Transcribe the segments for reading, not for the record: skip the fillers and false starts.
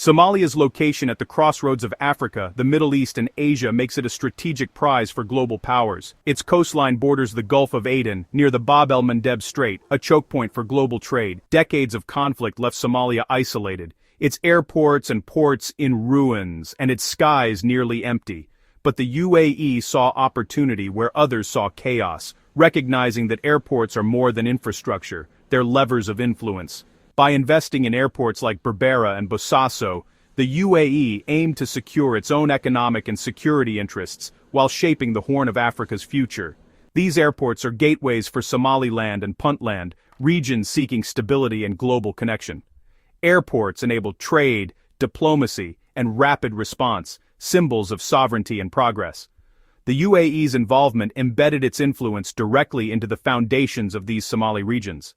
Somalia's location at the crossroads of Africa, the Middle East and Asia makes it a strategic prize for global powers. Its coastline borders the Gulf of Aden, near the Bab el-Mandeb Strait, a choke point for global trade. Decades of conflict left Somalia isolated, its airports and ports in ruins, and its skies nearly empty. But the UAE saw opportunity where others saw chaos, recognizing that airports are more than infrastructure, they're levers of influence. By investing in airports like Berbera and Bosaso, the UAE aimed to secure its own economic and security interests while shaping the Horn of Africa's future. These airports are gateways for Somaliland and Puntland, regions seeking stability and global connection. Airports enable trade, diplomacy, and rapid response, symbols of sovereignty and progress. The UAE's involvement embedded its influence directly into the foundations of these Somali regions.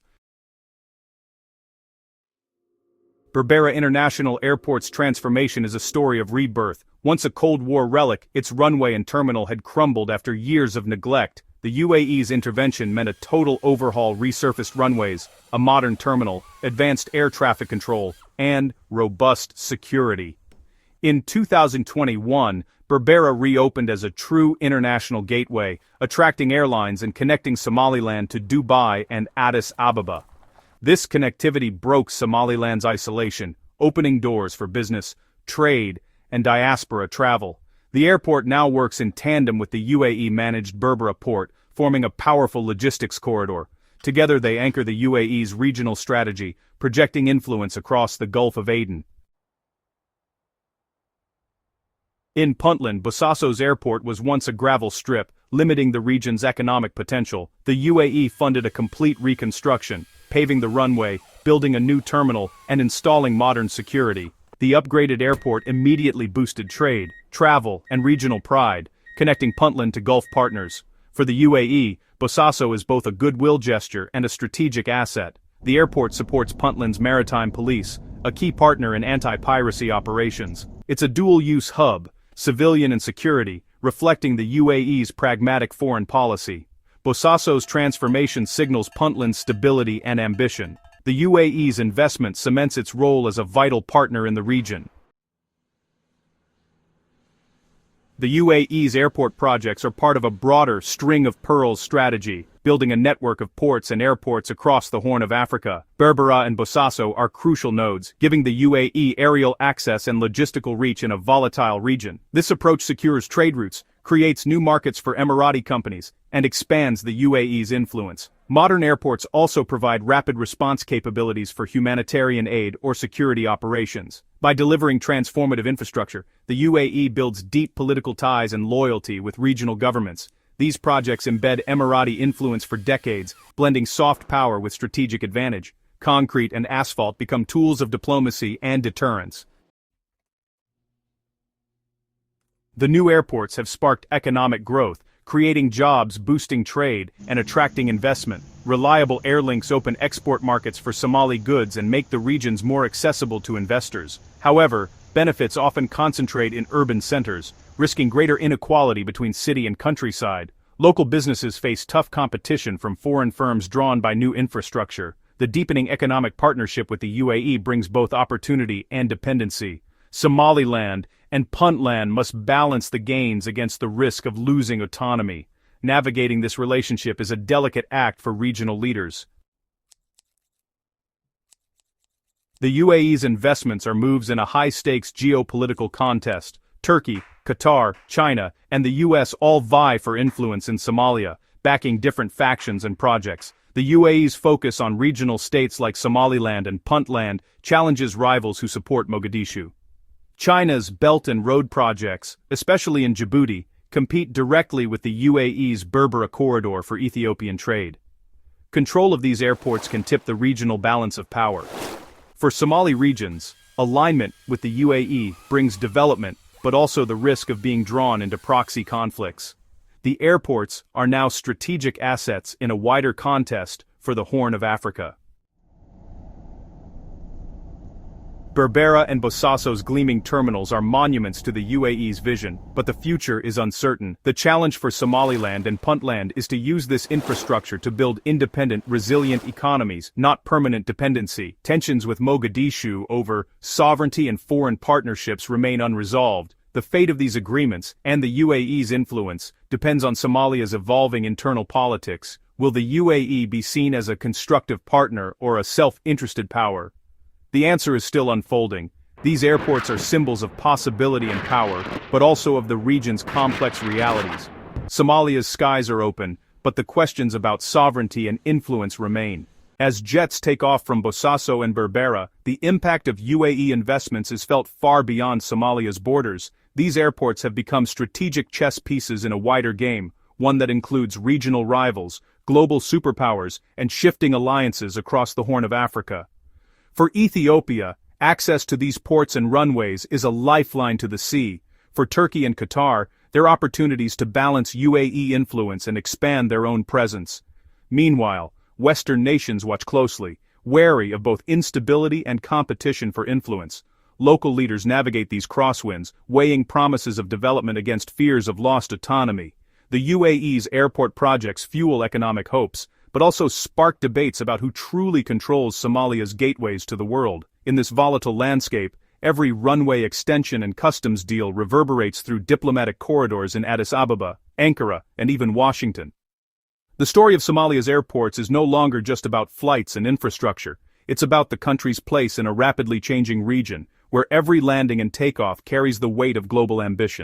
Berbera International Airport's transformation is a story of rebirth. Once a Cold War relic, its runway and terminal had crumbled after years of neglect. The UAE's intervention meant a total overhaul: resurfaced runways, a modern terminal, advanced air traffic control, and robust security. In 2021, Berbera reopened as a true international gateway, attracting airlines and connecting Somaliland to Dubai and Addis Ababa. This connectivity broke Somaliland's isolation, opening doors for business, trade, and diaspora travel. The airport now works in tandem with the UAE-managed Berbera port, forming a powerful logistics corridor. Together they anchor the UAE's regional strategy, projecting influence across the Gulf of Aden. In Puntland, Bosaso's airport was once a gravel strip, limiting the region's economic potential. The UAE funded a complete reconstruction, paving the runway, building a new terminal, and installing modern security. The upgraded airport immediately boosted trade, travel, and regional pride, connecting Puntland to Gulf partners. For the UAE, Bosaso is both a goodwill gesture and a strategic asset. The airport supports Puntland's maritime police, a key partner in anti-piracy operations. It's a dual-use hub, civilian and security, reflecting the UAE's pragmatic foreign policy. Bosaso's transformation signals Puntland's stability and ambition. The UAE's investment cements its role as a vital partner in the region. The UAE's airport projects are part of a broader string of pearls strategy, building a network of ports and airports across the Horn of Africa. Berbera and Bosaso are crucial nodes, giving the UAE aerial access and logistical reach in a volatile region. This approach secures trade routes, creates new markets for Emirati companies, and expands the UAE's influence. Modern airports also provide rapid response capabilities for humanitarian aid or security operations. By delivering transformative infrastructure, the UAE builds deep political ties and loyalty with regional governments. These projects embed Emirati influence for decades, blending soft power with strategic advantage. Concrete and asphalt become tools of diplomacy and deterrence. The new airports have sparked economic growth, creating jobs, boosting trade, and attracting investment. Reliable air links open export markets for Somali goods and make the regions more accessible to investors. However, benefits often concentrate in urban centers, risking greater inequality between city and countryside. Local businesses face tough competition from foreign firms drawn by new infrastructure. The deepening economic partnership with the UAE brings both opportunity and dependency. Somaliland and Puntland must balance the gains against the risk of losing autonomy. Navigating this relationship is a delicate act for regional leaders. The UAE's investments are moves in a high-stakes geopolitical contest. Turkey, Qatar, China, and the US all vie for influence in Somalia, backing different factions and projects. The UAE's focus on regional states like Somaliland and Puntland challenges rivals who support Mogadishu. China's Belt and Road projects, especially in Djibouti, compete directly with the UAE's Berbera corridor for Ethiopian trade. Control of these airports can tip the regional balance of power. For Somali regions, alignment with the UAE brings development, but also the risk of being drawn into proxy conflicts. The airports are now strategic assets in a wider contest for the Horn of Africa. Berbera and Bosaso's gleaming terminals are monuments to the UAE's vision, but the future is uncertain. The challenge for Somaliland and Puntland is to use this infrastructure to build independent, resilient economies, not permanent dependency. Tensions with Mogadishu over sovereignty and foreign partnerships remain unresolved. The fate of these agreements, and the UAE's influence, depends on Somalia's evolving internal politics. Will the UAE be seen as a constructive partner or a self-interested power? The answer is still unfolding. These airports are symbols of possibility and power, but also of the region's complex realities. Somalia's skies are open, but the questions about sovereignty and influence remain. As jets take off from Bosaso and Berbera, the impact of UAE investments is felt far beyond Somalia's borders. These airports have become strategic chess pieces in a wider game, one that includes regional rivals, global superpowers, and shifting alliances across the Horn of Africa. For Ethiopia, access to these ports and runways is a lifeline to the sea. For Turkey and Qatar, they're opportunities to balance UAE influence and expand their own presence. Meanwhile, Western nations watch closely, wary of both instability and competition for influence. Local leaders navigate these crosswinds, weighing promises of development against fears of lost autonomy. The UAE's airport projects fuel economic hopes, but also spark debates about who truly controls Somalia's gateways to the world. In this volatile landscape, every runway extension and customs deal reverberates through diplomatic corridors in Addis Ababa, Ankara, and even Washington. The story of Somalia's airports is no longer just about flights and infrastructure. It's about the country's place in a rapidly changing region, where every landing and takeoff carries the weight of global ambition.